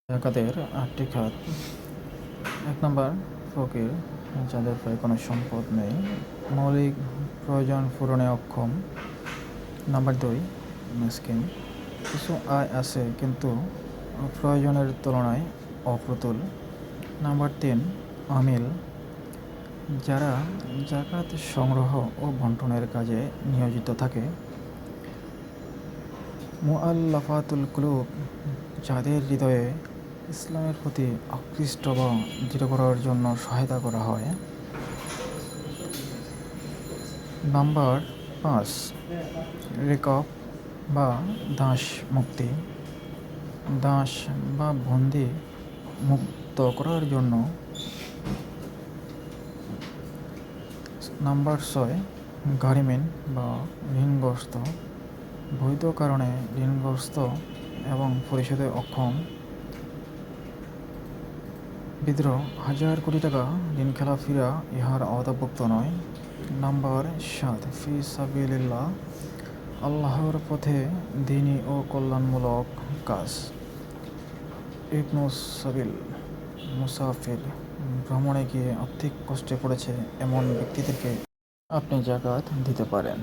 জাকাতের ৮টি খাত। ১ নম্বর, ফকির, যাদের প্রায় কোনো সম্পদ নেই, মৌলিক প্রয়োজন পূরণে অক্ষম। নাম্বার ২, মিসকিন, কিছু আয় আছে কিন্তু প্রয়োজনের তুলনায় অপ্রতুল। নাম্বার ৩, আমিল, যারা জাকাত সংগ্রহ ও বন্টনের কাজে নিয়োজিত থাকে। মুআল্লাফাতুল কুলুব, যাদের হৃদয়ে ইসলামের প্রতি আকৃষ্ট বা দৃঢ় করার জন্য সহায়তা করা হয়। নাম্বার ৫, রিকাব বা দাস মুক্তি, দাস বা বন্দী মুক্ত করার জন্য। নাম্বার ৬, গারিমিন বা ঋণগ্রস্ত, বৈধ কারণে ঋণগ্রস্ত এবং পরিশোধে অক্ষম। বিদ্রোহ, ১,০০০ কোটি টাকা ঋণখেলাপিরা ইহার আওতাভুক্ত নয়। নাম্বার ৭, ফি সাবিলিল্লাহ, আল্লাহর পথে দ্বীনী ও কল্যাণমূলক কাজ। ইবনুস সাবিল, মুসাফির, ভ্রমণে গিয়ে আর্থিক কষ্টে পড়েছে এমন ব্যক্তিদেরকে আপনি জাকাত দিতে পারেন।